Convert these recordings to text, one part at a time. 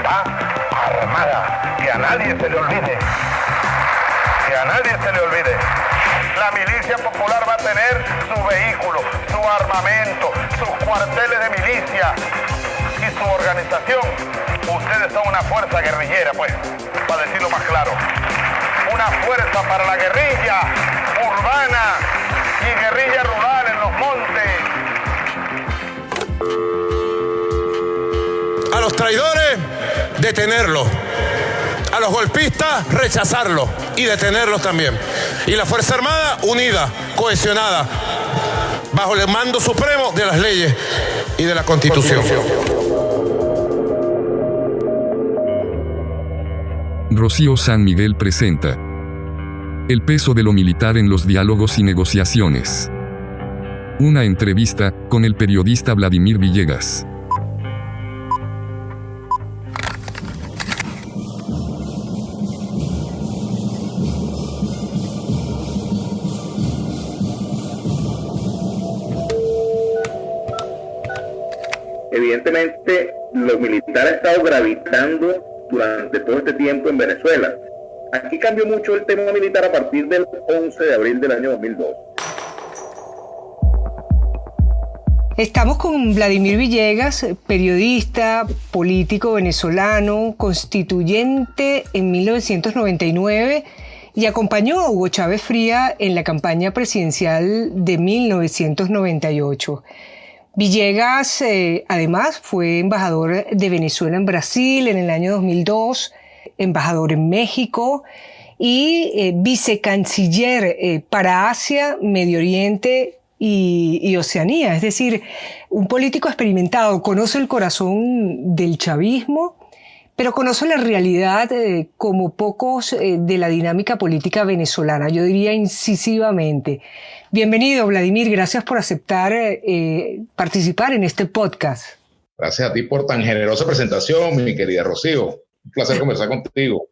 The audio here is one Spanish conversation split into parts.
va armada. Que a nadie se le olvide. Que a nadie se le olvide. La milicia popular va a tener su vehículo, su armamento, sus cuarteles de milicia y su organización. Ustedes son una fuerza guerrillera, pues, para decirlo más claro. Una fuerza para la guerrilla urbana y guerrilla rural en los montes. A los traidores, detenerlos. A los golpistas, rechazarlos y detenerlos también. Y la Fuerza Armada, unida, cohesionada, bajo el mando supremo de las leyes y de la Constitución. Rocío San Miguel presenta El peso de lo militar en los diálogos y negociaciones. Una entrevista con el periodista Vladimir Villegas. Evidentemente, los militares han estado gravitando durante todo este tiempo en Venezuela. Aquí cambió mucho el tema militar a partir del 11 de abril del año 2002. Estamos con Vladimir Villegas, periodista, político venezolano, constituyente en 1999 y acompañó a Hugo Chávez Fría en la campaña presidencial de 1998. Villegas, además, fue embajador de Venezuela en Brasil en el año 2002, embajador en México y vicecanciller para Asia, Medio Oriente y Oceanía. Es decir, un político experimentado, conoce el corazón del chavismo, pero conoce la realidad como pocos de la dinámica política venezolana, yo diría incisivamente. Bienvenido, Vladimir, gracias por aceptar participar en este podcast. Gracias a ti por tan generosa presentación, mi querida Rocío. Un placer conversar contigo.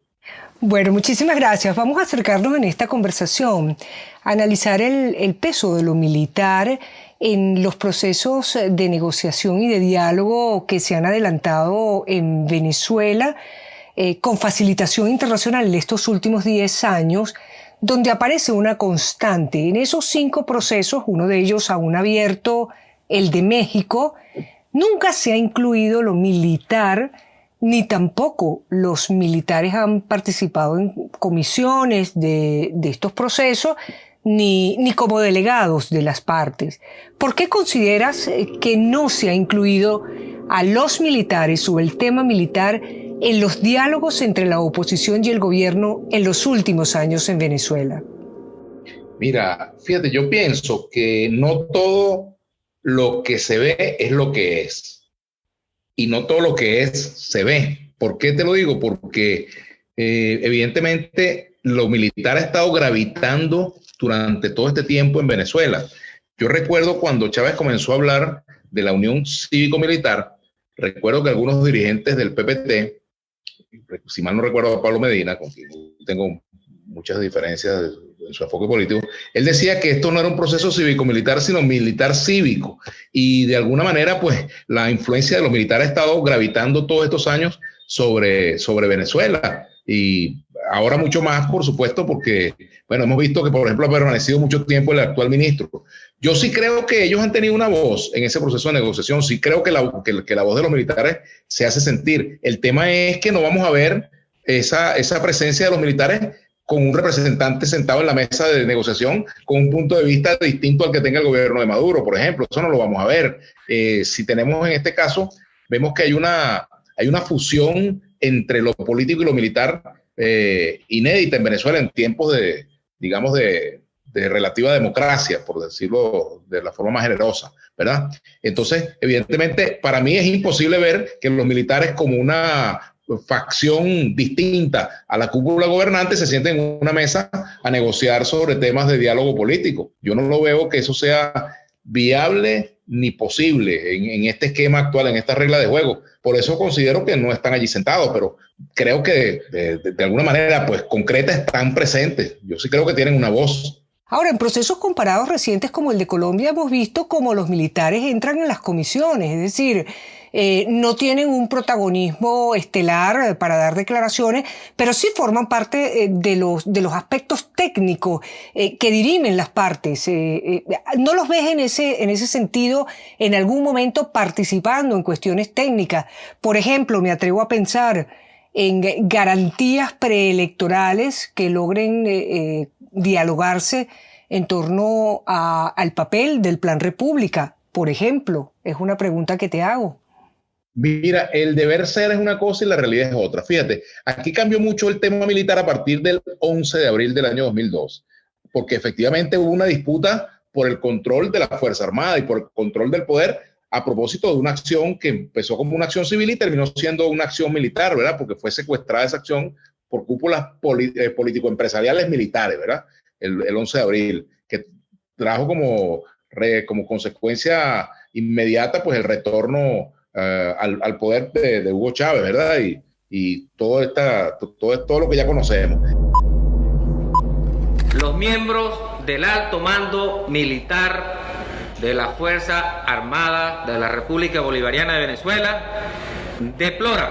Bueno, muchísimas gracias. Vamos a acercarnos en esta conversación a analizar el peso de lo militar en los procesos de negociación y de diálogo que se han adelantado en Venezuela con facilitación internacional en estos últimos 10 años, donde aparece una constante. En esos 5 procesos, uno de ellos aún abierto, el de México, nunca se ha incluido lo militar, ni tampoco los militares han participado en comisiones de estos procesos, ni como delegados de las partes. ¿Por qué consideras que no se ha incluido a los militares o el tema militar en los diálogos entre la oposición y el gobierno en los últimos años en Venezuela? Mira, fíjate, yo pienso que no todo lo que se ve es lo que es. Y no todo lo que es se ve. ¿Por qué te lo digo? Porque evidentemente lo militar ha estado gravitando durante todo este tiempo en Venezuela. Yo recuerdo cuando Chávez comenzó a hablar de la unión cívico-militar, recuerdo que algunos dirigentes del PPT, si mal no recuerdo a Pablo Medina, con quien tengo muchas diferencias en su enfoque político, él decía que esto no era un proceso cívico-militar, sino militar-cívico. Y de alguna manera, pues, la influencia de los militares ha estado gravitando todos estos años sobre Venezuela. Y ahora mucho más, por supuesto, porque, bueno, hemos visto que, por ejemplo, ha permanecido mucho tiempo el actual ministro. Yo sí creo que ellos han tenido una voz en ese proceso de negociación. Sí creo que la voz de los militares se hace sentir. El tema es que no vamos a ver esa presencia de los militares con un representante sentado en la mesa de negociación con un punto de vista distinto al que tenga el gobierno de Maduro, por ejemplo. Eso no lo vamos a ver. Si tenemos en este caso, vemos que hay una fusión entre lo político y lo militar inédita en Venezuela en tiempos de relativa democracia, por decirlo de la forma más generosa, ¿verdad? Entonces, evidentemente, para mí es imposible ver que los militares como una facción distinta a la cúpula gobernante se sienten en una mesa a negociar sobre temas de diálogo político. Yo no lo veo que eso sea viable ni posible en este esquema actual, en esta regla de juego. Por eso considero que no están allí sentados, pero creo que de alguna manera, pues, concreta, están presentes. Yo sí creo que tienen una voz. Ahora, en procesos comparados recientes como el de Colombia, hemos visto cómo los militares entran en las comisiones, es decir, no tienen un protagonismo estelar para dar declaraciones, pero sí forman parte de los aspectos técnicos que dirimen las partes. ¿No los ves en ese sentido en algún momento participando en cuestiones técnicas? Por ejemplo, me atrevo a pensar en garantías preelectorales que logren dialogarse en torno al papel del Plan República, por ejemplo. Es una pregunta que te hago. Mira, el deber ser es una cosa y la realidad es otra. Fíjate, aquí cambió mucho el tema militar a partir del 11 de abril del año 2002, porque efectivamente hubo una disputa por el control de la Fuerza Armada y por el control del poder a propósito de una acción que empezó como una acción civil y terminó siendo una acción militar, ¿verdad? Porque fue secuestrada esa acción por cúpulas político-empresariales militares, ¿verdad? El 11 de abril, que trajo como consecuencia inmediata pues el retorno al poder de Hugo Chávez, ¿verdad? Y todo lo que ya conocemos. Los miembros del alto mando militar de la Fuerza Armada de la República Bolivariana de Venezuela deploran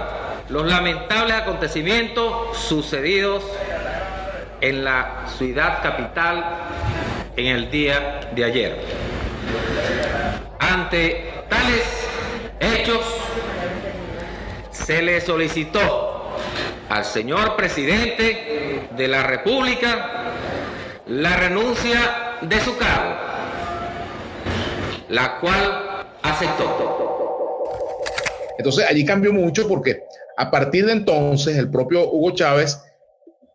los lamentables acontecimientos sucedidos en la ciudad capital en el día de ayer. Ante tales hechos, se le solicitó al señor presidente de la República la renuncia de su cargo, la cual aceptó. Entonces allí cambió mucho porque a partir de entonces el propio Hugo Chávez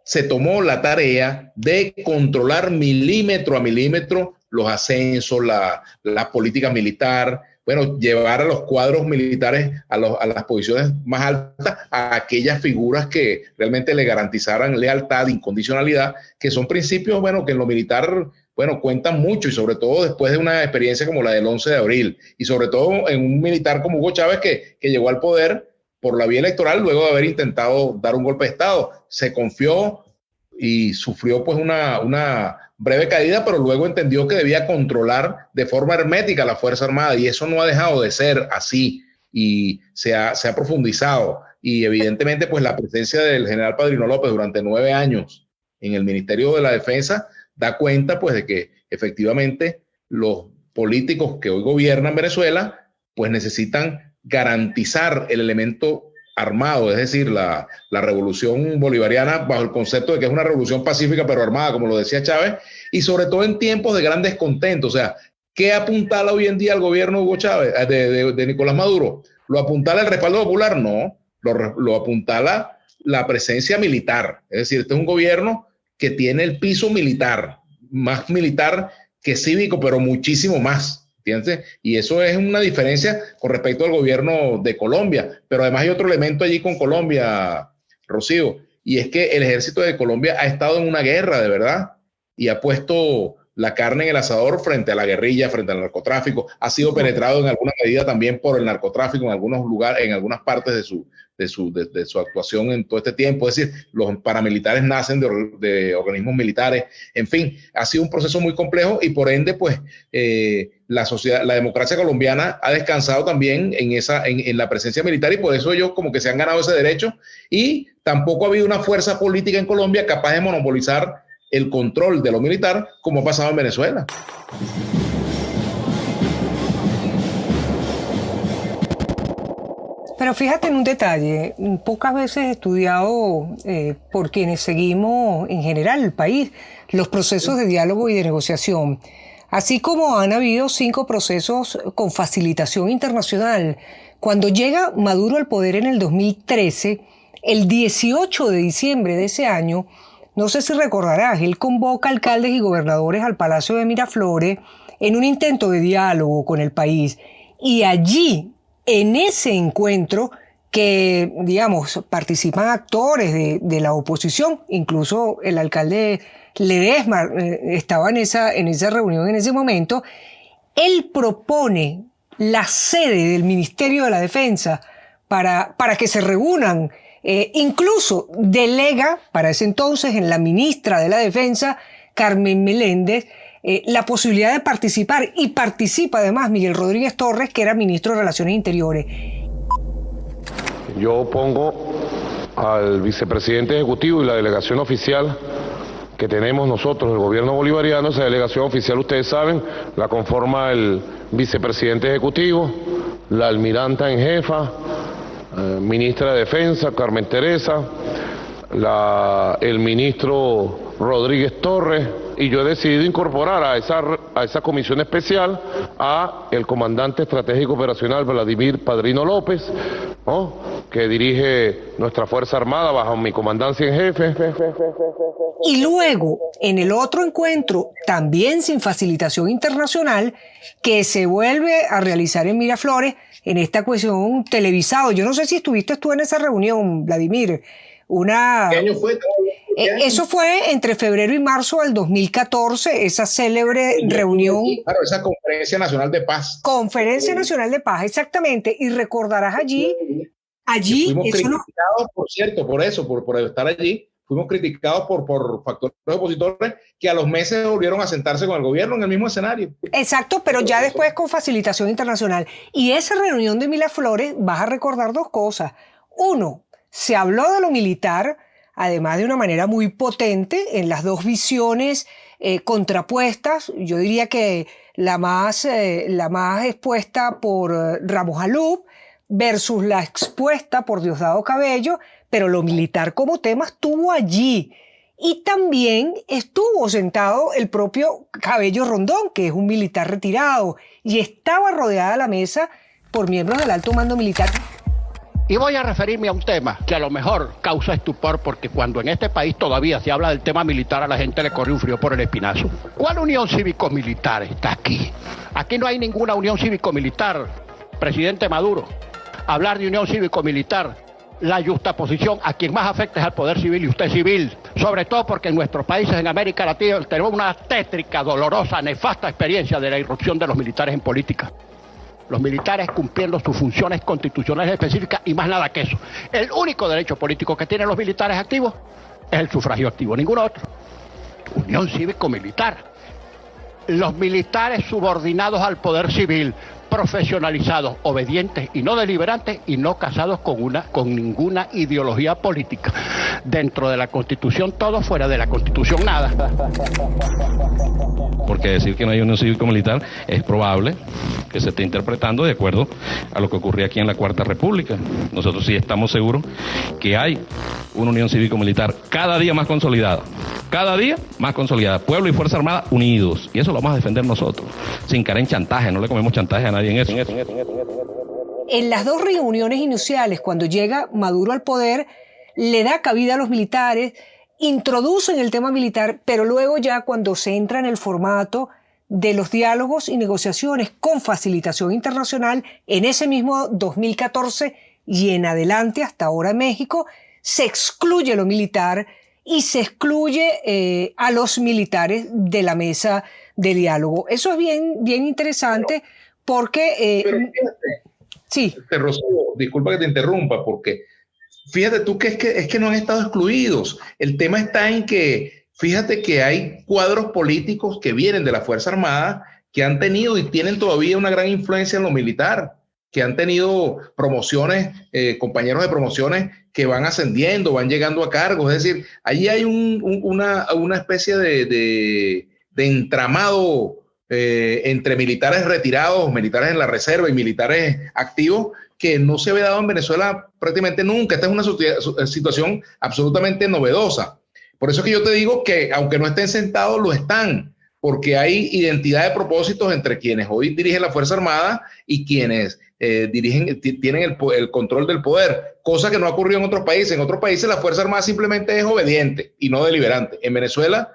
se tomó la tarea de controlar milímetro a milímetro los ascensos, la política militar, bueno, llevar a los cuadros militares a las posiciones más altas, a aquellas figuras que realmente le garantizaran lealtad, incondicionalidad, que son principios, bueno, que en lo militar, bueno, cuentan mucho y sobre todo después de una experiencia como la del 11 de abril y sobre todo en un militar como Hugo Chávez que llegó al poder por la vía electoral luego de haber intentado dar un golpe de Estado. Se confió y sufrió pues una breve caída, pero luego entendió que debía controlar de forma hermética la Fuerza Armada y eso no ha dejado de ser así y se ha profundizado y evidentemente pues la presencia del general Padrino López durante 9 años en el Ministerio de la Defensa da cuenta pues de que efectivamente los políticos que hoy gobiernan Venezuela pues necesitan garantizar el elemento armado, es decir, la revolución bolivariana bajo el concepto de que es una revolución pacífica pero armada, como lo decía Chávez, y sobre todo en tiempos de gran descontento. O sea, ¿qué apuntala hoy en día el gobierno de Hugo Chávez, de Nicolás Maduro? ¿Lo apuntala el respaldo popular? No, lo apuntala la presencia militar. Es decir, este es un gobierno que tiene el piso militar, más militar que cívico, pero muchísimo más. ¿Entiendes? Y eso es una diferencia con respecto al gobierno de Colombia. Pero además hay otro elemento allí con Colombia, Rocío, y es que el ejército de Colombia ha estado en una guerra de verdad y ha puesto la carne en el asador frente a la guerrilla, frente al narcotráfico. Ha sido penetrado en alguna medida también por el narcotráfico en algunos lugares, en algunas partes de su actuación en todo este tiempo. Es decir, los paramilitares nacen de organismos militares. En fin, ha sido un proceso muy complejo y por ende, pues, la democracia colombiana ha descansado también en la presencia militar y por eso ellos como que se han ganado ese derecho y tampoco ha habido una fuerza política en Colombia capaz de monopolizar el control de lo militar como ha pasado en Venezuela. Pero fíjate en un detalle, pocas veces estudiado por quienes seguimos en general el país, los procesos de diálogo y de negociación. Así como han habido 5 procesos con facilitación internacional. Cuando llega Maduro al poder en el 2013, el 18 de diciembre de ese año, no sé si recordarás, él convoca alcaldes y gobernadores al Palacio de Miraflores en un intento de diálogo con el país. Y allí, en ese encuentro, que, digamos, participan actores de la oposición, incluso el alcalde Ledesma estaba en esa reunión en ese momento, él propone la sede del Ministerio de la Defensa para que se reúnan. Incluso delega para ese entonces en la ministra de la Defensa, Carmen Meléndez, la posibilidad de participar y participa además Miguel Rodríguez Torres, que era ministro de Relaciones Interiores. yo pongo al vicepresidente ejecutivo y la delegación oficial que tenemos nosotros, el gobierno bolivariano. Esa delegación oficial, ustedes saben, la conforma el vicepresidente ejecutivo, la almiranta en jefa, ministra de Defensa, Carmen Teresa, el ministro Rodríguez Torres, y yo he decidido incorporar a esa comisión especial a el comandante estratégico operacional Vladimir Padrino López, ¿no?, que dirige nuestra Fuerza Armada bajo mi comandancia en jefe. Y luego, en el otro encuentro, también sin facilitación internacional, que se vuelve a realizar en Miraflores, en esta cuestión televisado. Yo no sé si estuviste tú en esa reunión, Vladimir. ¿Qué año fue? Eso fue entre febrero y marzo del 2014, esa célebre reunión. Claro, esa Conferencia Nacional de Paz. Conferencia Nacional de Paz, exactamente. Y recordarás allí fuimos eso criticados, por cierto, por estar allí. Fuimos criticados por factores opositores que a los meses volvieron a sentarse con el gobierno en el mismo escenario. Exacto, pero ya después con facilitación internacional. Y esa reunión de Miraflores, vas a recordar dos cosas. Uno, se habló de lo militar, además de una manera muy potente, en las dos visiones contrapuestas. Yo diría que la más expuesta por Ramos Alup versus la expuesta por Diosdado Cabello, pero lo militar como tema estuvo allí. Y también estuvo sentado el propio Cabello Rondón, que es un militar retirado, y estaba rodeada la mesa por miembros del alto mando militar. Y voy a referirme a un tema que a lo mejor causa estupor, porque cuando en este país todavía se habla del tema militar, a la gente le corre un frío por el espinazo. ¿Cuál unión cívico-militar está aquí? Aquí no hay ninguna unión cívico-militar, presidente Maduro. Hablar de unión cívico-militar, la justaposición a quien más afecta es al poder civil, y usted es civil, sobre todo porque en nuestros países en América Latina tenemos una tétrica, dolorosa, nefasta experiencia de la irrupción de los militares en política. Los militares cumpliendo sus funciones constitucionales específicas y más nada que eso. El único derecho político que tienen los militares activos es el sufragio activo, ningún otro. Unión cívico-militar. Los militares subordinados al poder civil, profesionalizados, obedientes y no deliberantes, y no casados con ninguna ideología política. Dentro de la Constitución todo, fuera de la Constitución nada. Porque decir que no hay unión cívico-militar es probable que se esté interpretando de acuerdo a lo que ocurría aquí en la Cuarta República. Nosotros sí estamos seguros que hay una unión cívico-militar cada día más consolidada. Cada día más consolidada. Pueblo y Fuerza Armada unidos. Y eso lo vamos a defender nosotros. Sin caer en chantaje. No le comemos chantaje a nadie en eso. En las dos reuniones iniciales, cuando llega Maduro al poder, le da cabida a los militares, introducen el tema militar, pero luego ya cuando se entra en el formato de los diálogos y negociaciones con facilitación internacional, en ese mismo 2014 y en adelante, hasta ahora en México, se excluye lo militar y se excluye a los militares de la mesa de diálogo. Eso es bien interesante porque... Pero fíjate, sí. Rocío, disculpa que te interrumpa, porque fíjate tú que es que no han estado excluidos. El tema está en que, fíjate que hay cuadros políticos que vienen de la Fuerza Armada que han tenido y tienen todavía una gran influencia en lo militar, que han tenido promociones, compañeros de promociones que van ascendiendo, van llegando a cargos. Es decir, allí hay una especie de entramado entre militares retirados, militares en la reserva y militares activos que no se había dado en Venezuela prácticamente nunca. Esta es una situación absolutamente novedosa. Por eso es que yo te digo que aunque no estén sentados, lo están, porque hay identidad de propósitos entre quienes hoy dirigen la Fuerza Armada y quienes tienen el control del poder, cosa que no ha ocurrido en otros países. En otros países la Fuerza Armada simplemente es obediente y no deliberante. En Venezuela,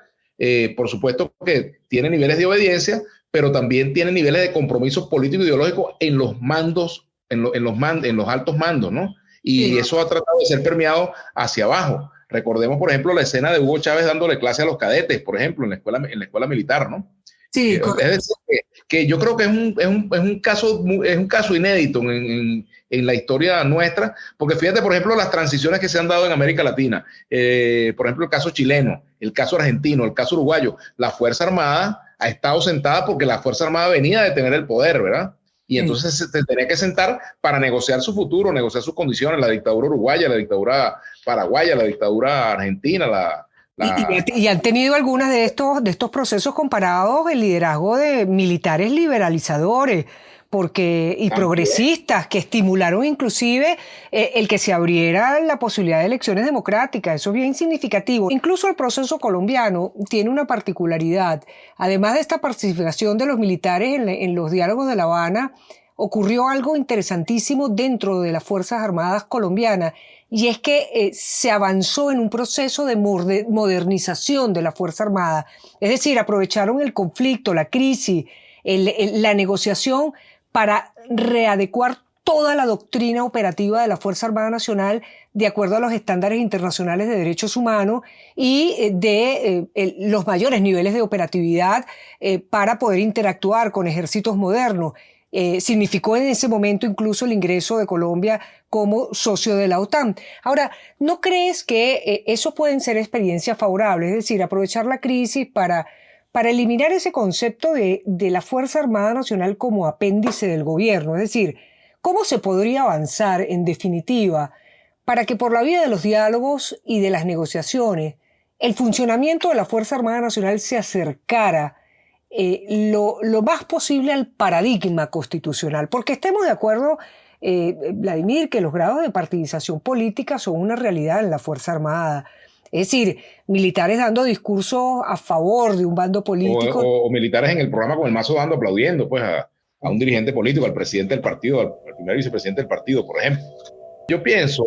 por supuesto que tiene niveles de obediencia, pero también tiene niveles de compromiso político e ideológico en los mandos, en los altos mandos, ¿no? Y sí, eso ha tratado de ser permeado hacia abajo. Recordemos, por ejemplo, la escena de Hugo Chávez dándole clase a los cadetes, por ejemplo, en la escuela militar, ¿no? Sí, es decir, que yo creo que es un caso inédito en la historia nuestra, porque fíjate, por ejemplo, las transiciones que se han dado en América Latina, por ejemplo, el caso chileno, el caso argentino, el caso uruguayo. La Fuerza Armada ha estado sentada porque la Fuerza Armada venía de tener el poder, ¿verdad? Y entonces se tenía que sentar para negociar su futuro, negociar sus condiciones, la dictadura uruguaya, la dictadura paraguaya, la dictadura argentina, Y han tenido algunos de estos procesos comparados el liderazgo de militares liberalizadores y progresistas que estimularon inclusive el que se abriera la posibilidad de elecciones democráticas. Eso es bien significativo. Incluso el proceso colombiano tiene una particularidad. Además de esta participación de los militares en los diálogos de La Habana, ocurrió algo interesantísimo dentro de las Fuerzas Armadas colombianas, y es que se avanzó en un proceso de modernización de la Fuerza Armada. Es decir, aprovecharon el conflicto, la crisis, la negociación para readecuar toda la doctrina operativa de la Fuerza Armada Nacional de acuerdo a los estándares internacionales de derechos humanos y de los mayores niveles de operatividad para poder interactuar con ejércitos modernos. Significó en ese momento incluso el ingreso de Colombia como socio de la OTAN. Ahora, ¿no crees que eso pueden ser experiencias favorables? Es decir, aprovechar la crisis para eliminar ese concepto de la Fuerza Armada Nacional como apéndice del gobierno. Es decir, ¿cómo se podría avanzar, en definitiva, para que por la vía de los diálogos y de las negociaciones el funcionamiento de la Fuerza Armada Nacional se acercara lo más posible al paradigma constitucional? Porque estemos de acuerdo, Vladimir, que los grados de partidización política son una realidad en la Fuerza Armada. Es decir, militares dando discursos a favor de un bando político. O militares en el programa con el mazo dando, aplaudiendo pues, a un dirigente político, al presidente del partido, al primer vicepresidente del partido, por ejemplo. Yo pienso,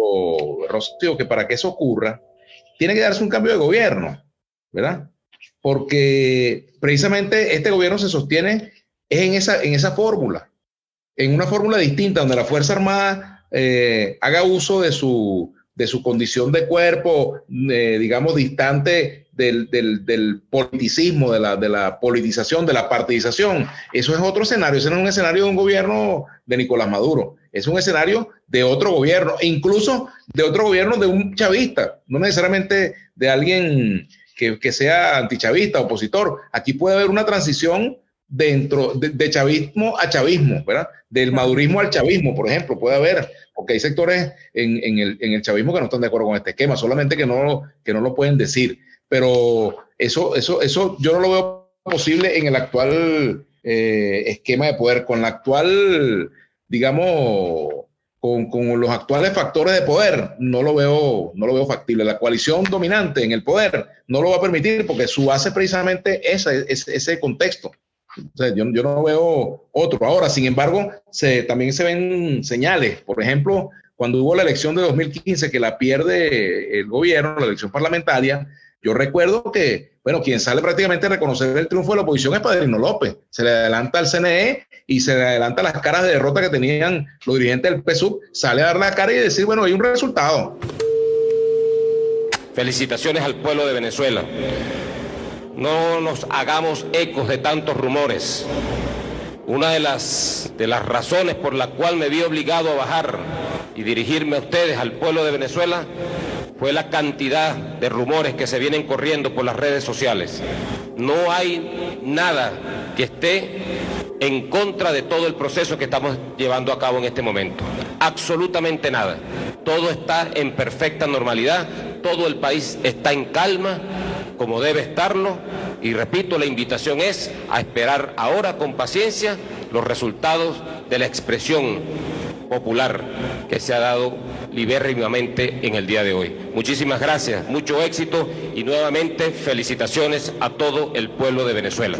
Rocío, que para que eso ocurra, tiene que darse un cambio de gobierno, ¿verdad? Porque precisamente este gobierno se sostiene en esa fórmula, en una fórmula distinta, donde la Fuerza Armada haga uso de su condición de cuerpo, digamos, distante del politicismo, de la politización, de la partidización. Eso es otro escenario. Ese no es un escenario de un gobierno de Nicolás Maduro. Es un escenario de otro gobierno, e incluso de otro gobierno de un chavista, no necesariamente de alguien que sea antichavista, opositor. Aquí puede haber una transición dentro de chavismo a chavismo, ¿verdad? Del madurismo al chavismo, por ejemplo, puede haber, porque hay sectores en el chavismo que no están de acuerdo con este esquema, solamente que no lo pueden decir. Pero eso yo no lo veo posible en el actual esquema de poder, con la actual, digamos, con los actuales factores de poder, no lo veo factible. La coalición dominante en el poder no lo va a permitir, porque su base es precisamente ese contexto. O sea, yo no veo otro. Ahora, sin embargo, también se ven señales. Por ejemplo, cuando hubo la elección de 2015, que la pierde el gobierno, la elección parlamentaria, yo recuerdo que, bueno, quien sale prácticamente a reconocer el triunfo de la oposición es Padrino López. Se le adelanta al CNE y se le adelanta las caras de derrota que tenían los dirigentes del PSUV. Sale a dar la cara y decir, bueno, hay un resultado. Felicitaciones al pueblo de Venezuela. No nos hagamos ecos de tantos rumores. Una de las razones por la cual me vi obligado a bajar y dirigirme a ustedes, al pueblo de Venezuela, fue la cantidad de rumores que se vienen corriendo por las redes sociales. No hay nada que esté en contra de todo el proceso que estamos llevando a cabo en este momento. Absolutamente nada. Todo está en perfecta normalidad, todo el país está en calma, como debe estarlo, y repito, la invitación es a esperar ahora con paciencia los resultados de la expresión popular que se ha dado libérrimamente en el día de hoy. Muchísimas gracias, mucho éxito y nuevamente felicitaciones a todo el pueblo de Venezuela.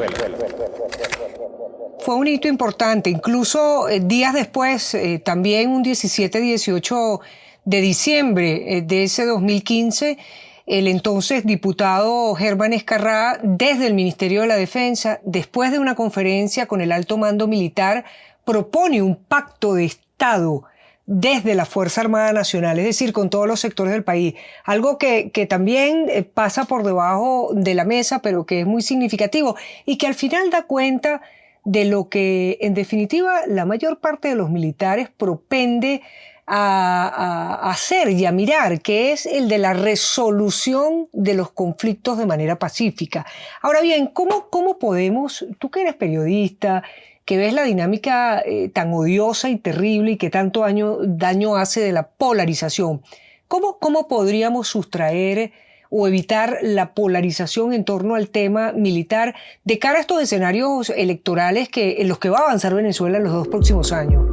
Fue un hito importante, incluso días después, también un 17-18 de diciembre de ese 2015, el entonces diputado Germán Escarrá, desde el Ministerio de la Defensa, después de una conferencia con el alto mando militar, propone un pacto de Estado desde la Fuerza Armada Nacional, es decir, con todos los sectores del país. Algo que también pasa por debajo de la mesa, pero que es muy significativo y que al final da cuenta de lo que, en definitiva, la mayor parte de los militares propende a hacer y a mirar, que es el de la resolución de los conflictos de manera pacífica. Ahora bien, ¿cómo podemos, tú que eres periodista, que ves la dinámica tan odiosa y terrible y que tanto daño hace de la polarización, ¿cómo podríamos sustraer o evitar la polarización en torno al tema militar de cara a estos escenarios electorales en los que va a avanzar Venezuela en los 2 próximos años?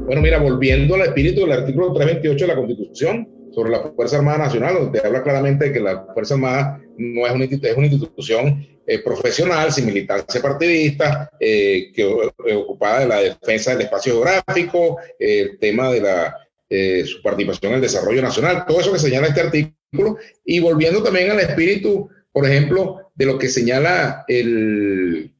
Bueno, mira, volviendo al espíritu del artículo 328 de la Constitución sobre la Fuerza Armada Nacional, donde habla claramente de que la Fuerza Armada no es una institución profesional, sin militancia partidista, ocupada de la defensa del espacio geográfico, el tema de su participación en el desarrollo nacional, todo eso que señala este artículo, y volviendo también al espíritu, por ejemplo, de lo que señala el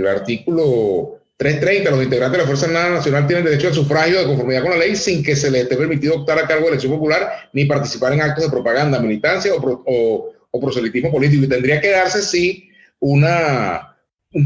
artículo 330, los integrantes de la Fuerza Armada Nacional tienen derecho al sufragio de conformidad con la ley sin que se les esté permitido optar a cargo de elección popular ni participar en actos de propaganda, militancia o proselitismo político. Y tendría que darse, sí, un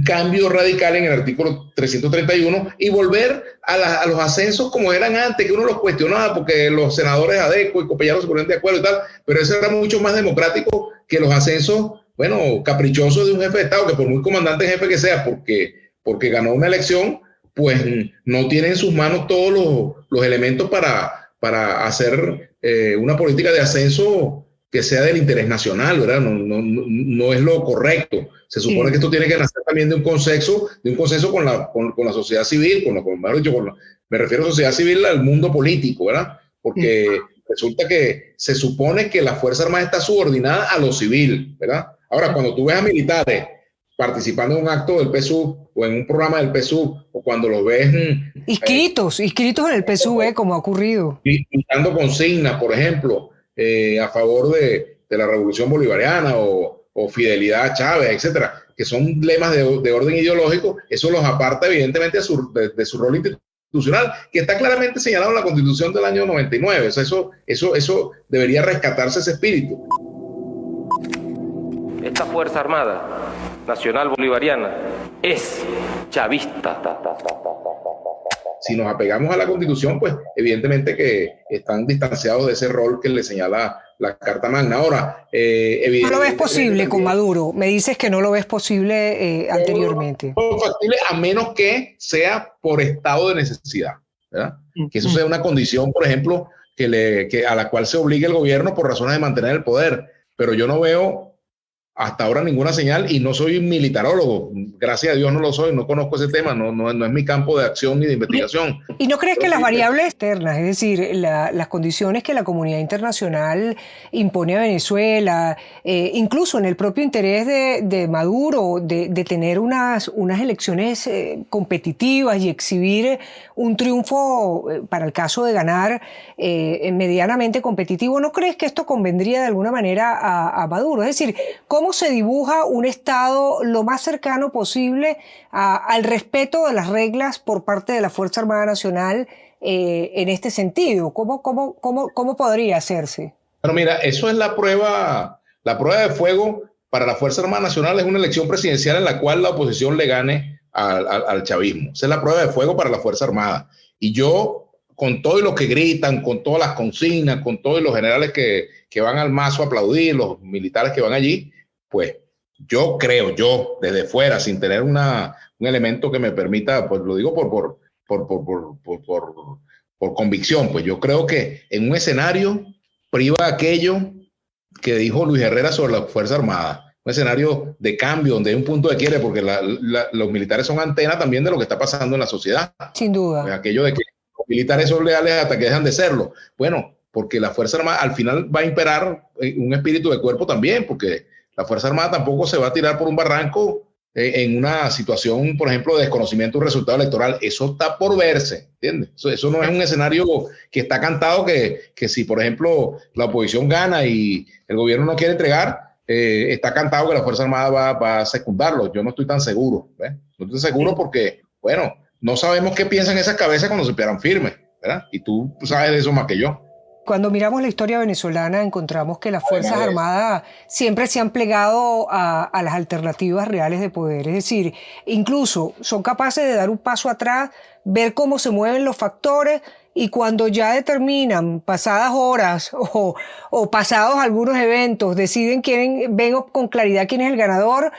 cambio radical en el artículo 331 y volver a los ascensos como eran antes, que uno los cuestionaba porque los senadores Adeco y Copellano se ponían de acuerdo y tal, pero eso era mucho más democrático que los ascensos, bueno, caprichosos de un jefe de Estado, que por muy comandante jefe que sea, porque ganó una elección, pues no tiene en sus manos todos los elementos para hacer una política de ascenso que sea del interés nacional, ¿verdad? No es lo correcto. Se supone que esto tiene que nacer también de un consenso con la sociedad civil, me refiero a sociedad civil al mundo político, ¿verdad? Porque resulta que se supone que la Fuerza Armada está subordinada a lo civil, ¿verdad? Ahora, cuando tú ves a militares participando en un acto del PSUV o en un programa del PSUV, o cuando los ves inscritos en el PSUV, como ha ocurrido, dando consignas, por ejemplo, a favor de la revolución bolivariana o fidelidad a Chávez, etcétera, que son lemas de orden ideológico, eso los aparta evidentemente de su rol institucional, que está claramente señalado en la Constitución del año 99. O sea, eso debería rescatarse, ese espíritu. Esta Fuerza Armada Nacional Bolivariana es chavista. Si nos apegamos a la Constitución, pues evidentemente que están distanciados de ese rol que le señala la Carta Magna. Ahora, ¿no lo ves posible con Maduro? Me dices que no lo ves posible anteriormente. No factible, a menos que sea por estado de necesidad, ¿verdad? Que eso sea una condición, por ejemplo, a la cual se obligue el gobierno por razones de mantener el poder. Pero yo no veo hasta ahora ninguna señal, y no soy militarólogo, gracias a Dios no lo soy, no conozco ese tema, no es mi campo de acción ni de investigación. ¿Y no crees que las variables externas, es decir, las condiciones que la comunidad internacional impone a Venezuela, incluso en el propio interés de Maduro, de tener unas elecciones competitivas y exhibir un triunfo para el caso de ganar medianamente competitivo, ¿no crees que esto convendría de alguna manera a Maduro? Es decir, ¿cómo se dibuja un Estado lo más cercano posible al respeto de las reglas por parte de la Fuerza Armada Nacional en este sentido? ¿Cómo podría hacerse? Bueno, mira, eso es la prueba de fuego para la Fuerza Armada Nacional. Es una elección presidencial en la cual la oposición le gane al chavismo. Esa es la prueba de fuego para la Fuerza Armada. Y yo, con todo y lo que gritan, con todas las consignas, con todos los generales que van al mazo a aplaudir, los militares que van allí, pues yo creo, desde fuera, sin tener un elemento que me permita, pues lo digo por convicción, pues yo creo que en un escenario priva aquello que dijo Luis Herrera sobre la Fuerza Armada, un escenario de cambio donde hay un punto de quiebre, porque los militares son antena también de lo que está pasando en la sociedad. Sin duda. Pues aquello de que los militares son leales hasta que dejan de serlo. Bueno, porque la Fuerza Armada al final va a imperar un espíritu de cuerpo también, porque la Fuerza Armada tampoco se va a tirar por un barranco en una situación, por ejemplo, de desconocimiento de un resultado electoral. Eso está por verse, ¿entiendes? Eso no es un escenario que está cantado, que si, por ejemplo, la oposición gana y el gobierno no quiere entregar, está cantado que la Fuerza Armada va a secundarlo. Yo no estoy tan seguro, ¿ves? No estoy seguro porque, bueno, no sabemos qué piensan esas cabezas cuando se paran firmes, ¿verdad? Y tú sabes de eso más que yo. Cuando miramos la historia venezolana encontramos que las Fuerzas Armadas siempre se han plegado a las alternativas reales de poder. Es decir, incluso son capaces de dar un paso atrás, ver cómo se mueven los factores y cuando ya determinan, pasadas horas o pasados algunos eventos, deciden ven con claridad quién es el ganador,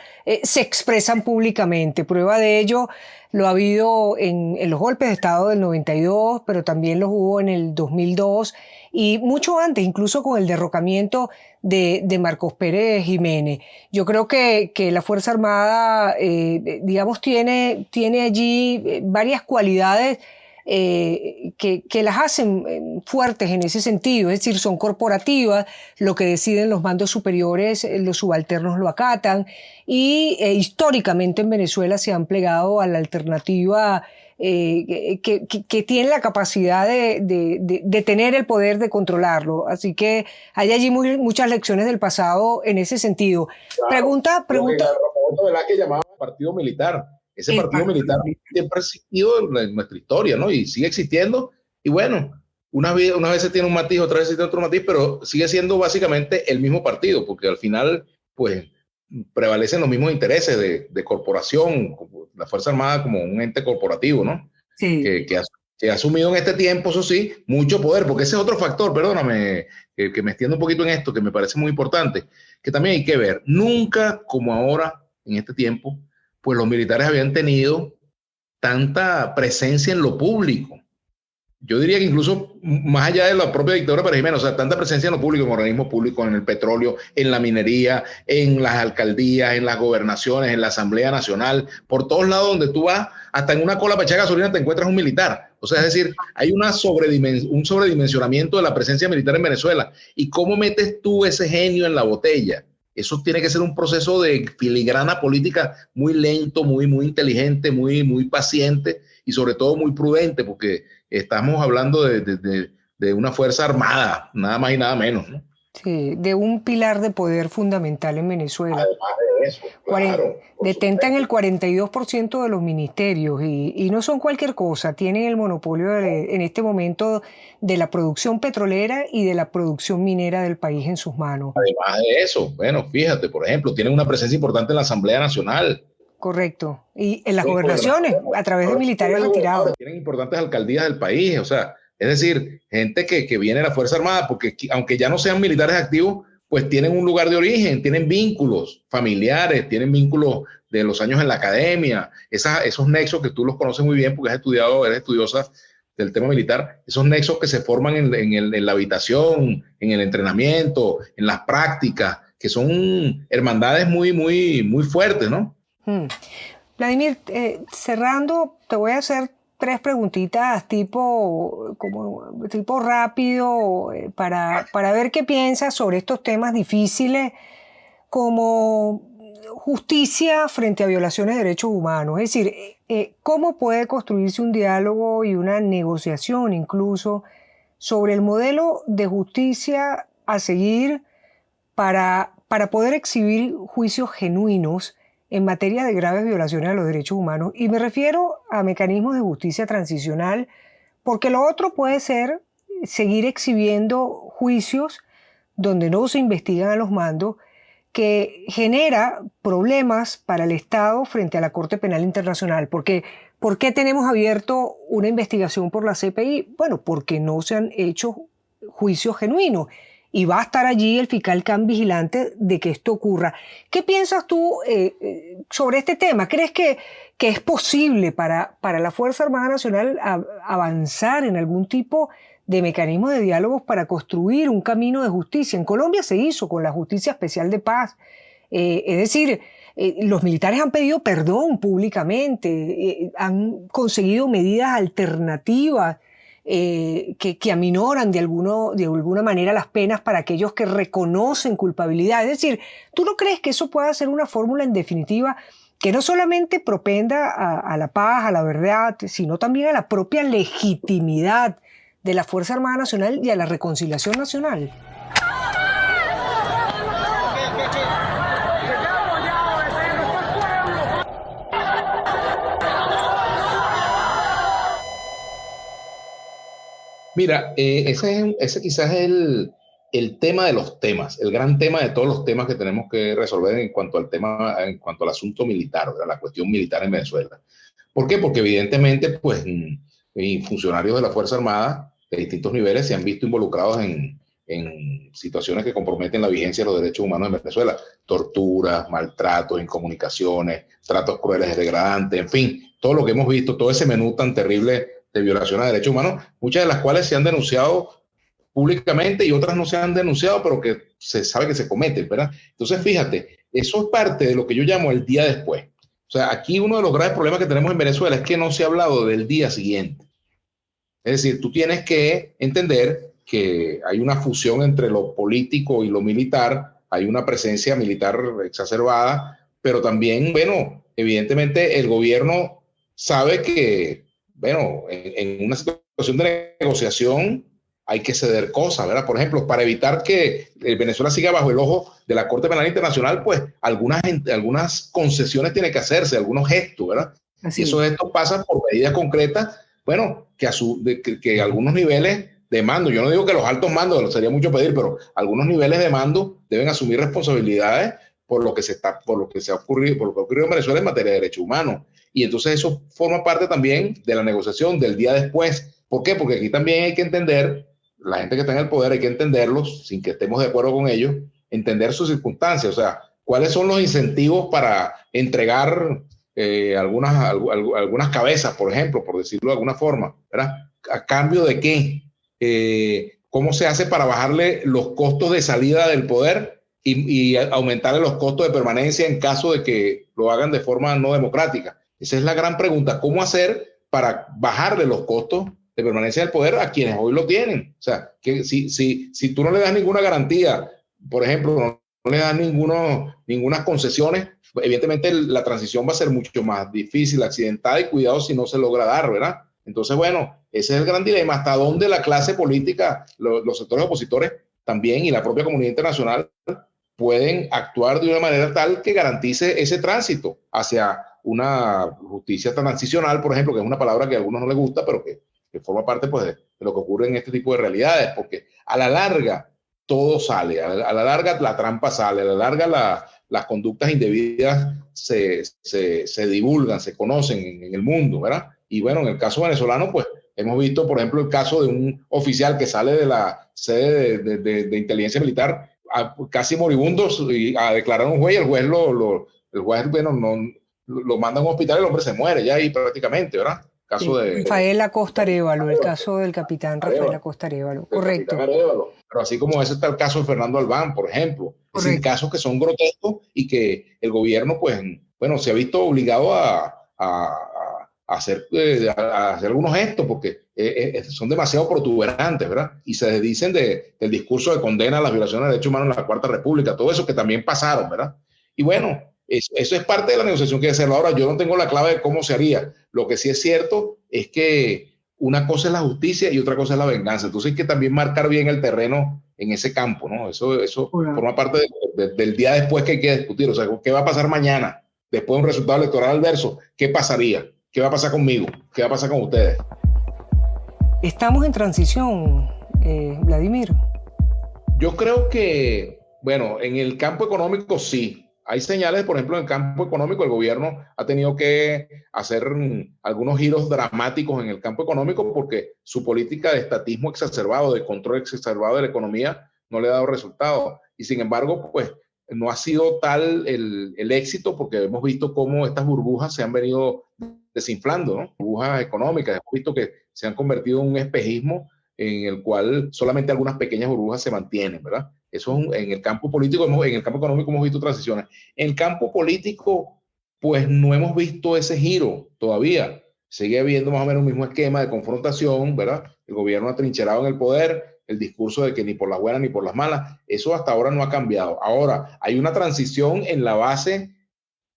se expresan públicamente. Prueba de ello lo ha habido en los golpes de Estado del 92, pero también los hubo en el 2002 y mucho antes, incluso con el derrocamiento de Marcos Pérez Jiménez. Yo creo que la Fuerza Armada, digamos, tiene allí varias cualidades que las hacen fuertes en ese sentido, es decir, son corporativas, lo que deciden los mandos superiores, los subalternos lo acatan, y históricamente en Venezuela se han plegado a la alternativa que tiene la capacidad de tener el poder de controlarlo. Así que hay allí muchas lecciones del pasado en ese sentido. Claro, Pregunta. Roberto Velázquez llamaba partido militar. Ese partido militar siempre ha existido en nuestra historia, ¿no? Y sigue existiendo. Y bueno, unas veces tiene un matiz, otras veces tiene otro matiz, pero sigue siendo básicamente el mismo partido, porque al final, pues, prevalecen los mismos intereses de corporación, la Fuerza Armada como un ente corporativo, ¿no? Sí. Que ha asumido en este tiempo, eso sí, mucho poder, porque ese es otro factor, perdóname, que me extiendo un poquito en esto, que me parece muy importante, que también hay que ver. Nunca como ahora, en este tiempo, pues los militares habían tenido tanta presencia en lo público. Yo diría que incluso más allá de la propia dictadura de Pérez Jiménez, o sea, tanta presencia en lo público, en organismos públicos, en el petróleo, en la minería, en las alcaldías, en las gobernaciones, en la Asamblea Nacional, por todos lados donde tú vas, hasta en una cola para echar gasolina te encuentras un militar. O sea, es decir, hay un sobredimensionamiento de la presencia militar en Venezuela. ¿Y cómo metes tú ese genio en la botella? Eso tiene que ser un proceso de filigrana política muy lento, muy inteligente, muy paciente y sobre todo muy prudente, porque estamos hablando de una fuerza armada, nada más y nada menos, ¿no? Sí, de un pilar de poder fundamental en Venezuela. Además de eso, claro, detentan el 42% de los ministerios y no son cualquier cosa, tienen el monopolio en este momento de la producción petrolera y de la producción minera del país en sus manos. Además de eso, bueno, fíjate, por ejemplo, tienen una presencia importante en la Asamblea Nacional. Correcto, y en las gobernaciones, a través de militares retirados. Tienen importantes alcaldías del país, o sea, es decir, gente que viene de la Fuerza Armada, porque aunque ya no sean militares activos, pues tienen un lugar de origen, tienen vínculos familiares, tienen vínculos de los años en la academia, esos nexos que tú los conoces muy bien porque eres estudiosa del tema militar, esos nexos que se forman en la habitación, en el entrenamiento, en las prácticas, que son hermandades muy fuertes, ¿no? Vladimir, cerrando, te voy a hacer 3 preguntitas tipo rápido para ver qué piensas sobre estos temas difíciles como justicia frente a violaciones de derechos humanos. Es decir, ¿cómo puede construirse un diálogo y una negociación incluso sobre el modelo de justicia a seguir para poder exhibir juicios genuinos en materia de graves violaciones a los derechos humanos? Y me refiero a mecanismos de justicia transicional, porque lo otro puede ser seguir exhibiendo juicios donde no se investigan a los mandos, que genera problemas para el Estado frente a la Corte Penal Internacional. Porque, ¿por qué tenemos abierto una investigación por la CPI? Bueno, porque no se han hecho juicios genuinos. Y va a estar allí el fiscal Can vigilante de que esto ocurra. ¿Qué piensas tú sobre este tema? ¿Crees que es posible para la Fuerza Armada Nacional avanzar en algún tipo de mecanismo de diálogos para construir un camino de justicia? En Colombia se hizo con la Justicia Especial de Paz. Es decir, los militares han pedido perdón públicamente, han conseguido medidas alternativas que aminoran de alguna manera las penas para aquellos que reconocen culpabilidad. Es decir, ¿tú no crees que eso pueda ser una fórmula en definitiva que no solamente propenda a la paz, a la verdad, sino también a la propia legitimidad de la Fuerza Armada Nacional y a la reconciliación nacional? Mira, ese quizás es el tema de los temas, el gran tema de todos los temas que tenemos que resolver en cuanto al asunto militar, ¿verdad? La cuestión militar en Venezuela. ¿Por qué? Porque evidentemente, pues, y funcionarios de la Fuerza Armada de distintos niveles se han visto involucrados en situaciones que comprometen la vigencia de los derechos humanos en Venezuela. Torturas, maltratos, incomunicaciones, tratos crueles y degradantes, en fin, todo lo que hemos visto, todo ese menú tan terrible de violaciones de derechos humanos, muchas de las cuales se han denunciado públicamente y otras no se han denunciado, pero que se sabe que se cometen, ¿verdad? Entonces, fíjate, eso es parte de lo que yo llamo el día después. O sea, aquí uno de los graves problemas que tenemos en Venezuela es que no se ha hablado del día siguiente. Es decir, tú tienes que entender que hay una fusión entre lo político y lo militar, hay una presencia militar exacerbada, pero también, bueno, evidentemente el gobierno sabe que, bueno, en una situación de negociación hay que ceder cosas, ¿verdad? Por ejemplo, para evitar que Venezuela siga bajo el ojo de la Corte Penal Internacional, pues algunas concesiones tienen que hacerse, algunos gestos, ¿verdad? Así. Y esos gestos pasan por medidas concretas, bueno, que algunos niveles de mando, yo no digo que los altos mandos, sería mucho pedir, pero algunos niveles de mando deben asumir responsabilidades por lo que ha ocurrido en Venezuela en materia de derechos humanos. Y entonces eso forma parte también de la negociación del día después. ¿Por qué? Porque aquí también hay que entender, la gente que está en el poder hay que entenderlos, sin que estemos de acuerdo con ellos, entender sus circunstancias, o sea, cuáles son los incentivos para entregar algunas cabezas, por ejemplo, por decirlo de alguna forma, ¿verdad? ¿A cambio de qué? ¿Cómo se hace para bajarle los costos de salida del poder y aumentarle los costos de permanencia en caso de que lo hagan de forma no democrática? Esa es la gran pregunta. ¿Cómo hacer para bajarle los costos de permanencia del poder a quienes hoy lo tienen? O sea, que si tú no le das ninguna garantía, por ejemplo, no le das ninguna concesiones, evidentemente la transición va a ser mucho más difícil, accidentada y cuidado si no se logra dar, ¿verdad? Entonces, bueno, ese es el gran dilema, hasta dónde la clase política, los sectores opositores también y la propia comunidad internacional pueden actuar de una manera tal que garantice ese tránsito hacia una justicia transicional, por ejemplo, que es una palabra que a algunos no les gusta, pero que forma parte pues, de lo que ocurre en este tipo de realidades, porque a la larga todo sale, a la larga la trampa sale, a la larga las conductas indebidas se divulgan, se conocen en el mundo, ¿verdad? Y bueno, en el caso venezolano, pues hemos visto, por ejemplo, el caso de un oficial que sale de la sede de inteligencia militar casi moribundo a declarar a un juez, y el juez lo manda a un hospital y el hombre se muere ya ahí prácticamente, ¿verdad? Caso de Rafael Acosta Arévalo, el caso del capitán Rafael Acosta Arévalo, correcto. Pero así como ese está el caso de Fernando Albán, por ejemplo. Es decir, casos que son grotescos y que el gobierno, pues, bueno, se ha visto obligado a hacer algunos gestos porque son demasiado protuberantes, ¿verdad? Y se dicen del discurso de condena a las violaciones de derechos humanos en la Cuarta República, todo eso que también pasaron, ¿verdad? Y bueno, eso es parte de la negociación que hay que hacerlo. Ahora, yo no tengo la clave de cómo se haría. Lo que sí es cierto es que una cosa es la justicia y otra cosa es la venganza. Entonces hay que también marcar bien el terreno en ese campo, ¿no? Eso forma parte del día después que hay que discutir. O sea, ¿qué va a pasar mañana? Después de un resultado electoral adverso, ¿qué pasaría? ¿Qué va a pasar conmigo? ¿Qué va a pasar con ustedes? Estamos en transición, Vladimir. Yo creo que, bueno, en el campo económico sí. Hay señales, por ejemplo, en el campo económico, el gobierno ha tenido que hacer algunos giros dramáticos en el campo económico porque su política de estatismo exacerbado, de control exacerbado de la economía, no le ha dado resultados. Y sin embargo, pues no ha sido tal el éxito porque hemos visto cómo estas burbujas se han venido desinflando, ¿no? Burbujas económicas. Hemos visto que se han convertido en un espejismo en el cual solamente algunas pequeñas burbujas se mantienen, ¿verdad? Eso en el campo político, en el campo económico hemos visto transiciones. En el campo político, pues no hemos visto ese giro todavía. Sigue habiendo más o menos un mismo esquema de confrontación, ¿verdad? El gobierno atrincherado en el poder, el discurso de que ni por las buenas ni por las malas, eso hasta ahora no ha cambiado. Ahora, hay una transición en la base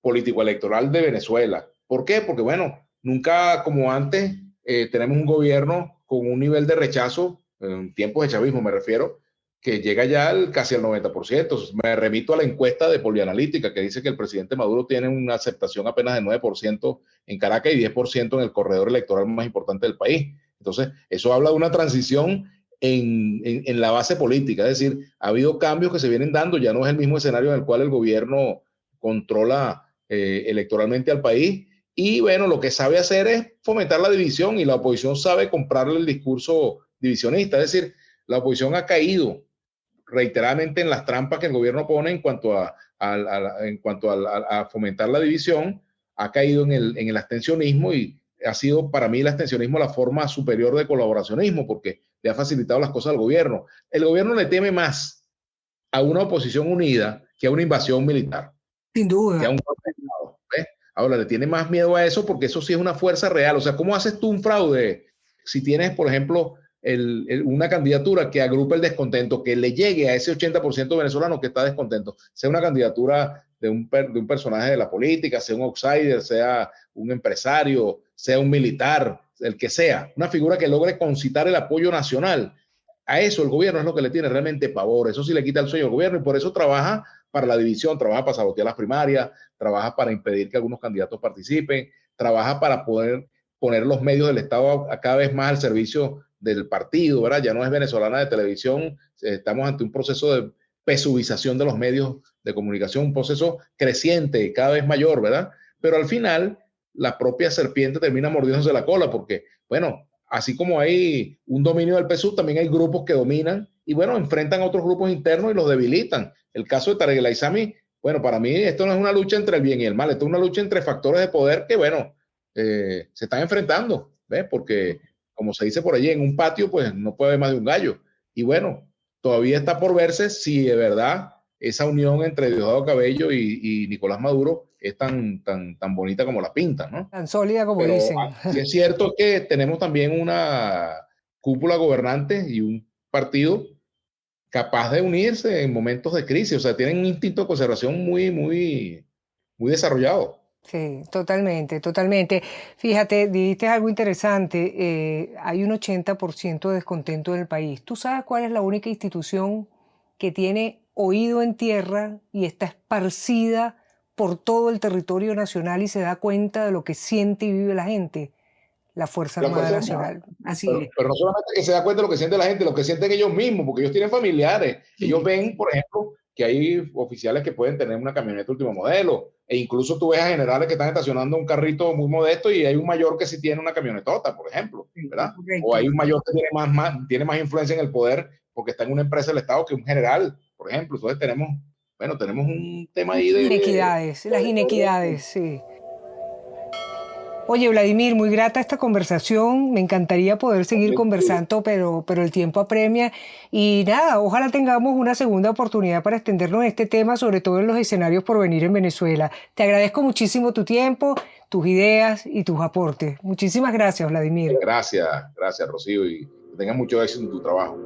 político-electoral de Venezuela. ¿Por qué? Porque, bueno, nunca como antes tenemos un gobierno con un nivel de rechazo, en tiempos de chavismo me refiero, que llega ya casi al 90%. Me remito a la encuesta de Polianalítica que dice que el presidente Maduro tiene una aceptación apenas de 9% en Caracas y 10% en el corredor electoral más importante del país. Entonces, eso habla de una transición en la base política, es decir, ha habido cambios que se vienen dando, ya no es el mismo escenario en el cual el gobierno controla electoralmente al país Y bueno, lo que sabe hacer es fomentar la división y la oposición sabe comprarle el discurso divisionista. Es decir, la oposición ha caído reiteradamente en las trampas que el gobierno pone en cuanto a fomentar la división, ha caído en el abstencionismo y ha sido para mí el abstencionismo la forma superior de colaboracionismo porque le ha facilitado las cosas al gobierno. El gobierno le teme más a una oposición unida que a una invasión militar. Sin duda. Que a un golpe de Estado, ¿ves? Ahora le tiene más miedo a eso porque eso sí es una fuerza real. O sea, ¿cómo haces tú un fraude si tienes, por ejemplo, una candidatura que agrupe el descontento, que le llegue a ese 80% venezolano que está descontento, sea una candidatura de un personaje de la política, sea un outsider, sea un empresario, sea un militar, el que sea, una figura que logre concitar el apoyo nacional? A eso el gobierno es lo que le tiene realmente pavor, eso sí le quita el sueño al gobierno y por eso trabaja para la división, trabaja para sabotear las primarias, trabaja para impedir que algunos candidatos participen, trabaja para poder poner los medios del Estado cada vez más al servicio del partido, ¿verdad? Ya no es venezolana de televisión, estamos ante un proceso de pesuvización de los medios de comunicación, un proceso creciente, cada vez mayor, ¿verdad? Pero al final, la propia serpiente termina mordiéndose la cola, porque, bueno, así como hay un dominio del PSUV, también hay grupos que dominan y, bueno, enfrentan a otros grupos internos y los debilitan. El caso de Tarek El Aissami, bueno, para mí esto no es una lucha entre el bien y el mal, esto es una lucha entre factores de poder que, bueno, se están enfrentando, ¿ves? Porque como se dice por allí, en un patio, pues no puede haber más de un gallo. Y bueno, todavía está por verse si de verdad esa unión entre Diosdado Cabello y Nicolás Maduro es tan bonita como la pintan, ¿no? Tan sólida como Pero dicen. sí es cierto que tenemos también una cúpula gobernante y un partido capaz de unirse en momentos de crisis. O sea, tienen un instinto de conservación muy desarrollado. Sí, totalmente, totalmente. Fíjate, dijiste algo interesante, hay un 80% de descontento en el país. ¿Tú sabes cuál es la única institución que tiene oído en tierra y está esparcida por todo el territorio nacional y se da cuenta de lo que siente y vive la gente? La Fuerza Armada Nacional. Así es. Pero no solamente que se da cuenta de lo que siente la gente, lo que sienten ellos mismos, porque ellos tienen familiares. Ellos ven, por ejemplo, que hay oficiales que pueden tener una camioneta último modelo, e incluso tú ves a generales que están estacionando un carrito muy modesto y hay un mayor que sí tiene una camionetota, por ejemplo, ¿verdad? O hay un mayor que tiene más influencia en el poder porque está en una empresa del Estado que un general, por ejemplo. Entonces tenemos un tema ahí de... Las inequidades, sí. Oye, Vladimir, muy grata esta conversación. Me encantaría poder seguir conversando, pero el tiempo apremia. Y nada, ojalá tengamos una segunda oportunidad para extendernos en este tema, sobre todo en los escenarios por venir en Venezuela. Te agradezco muchísimo tu tiempo, tus ideas y tus aportes. Muchísimas gracias, Vladimir. Gracias, Rocío, y que tengas mucho éxito en tu trabajo.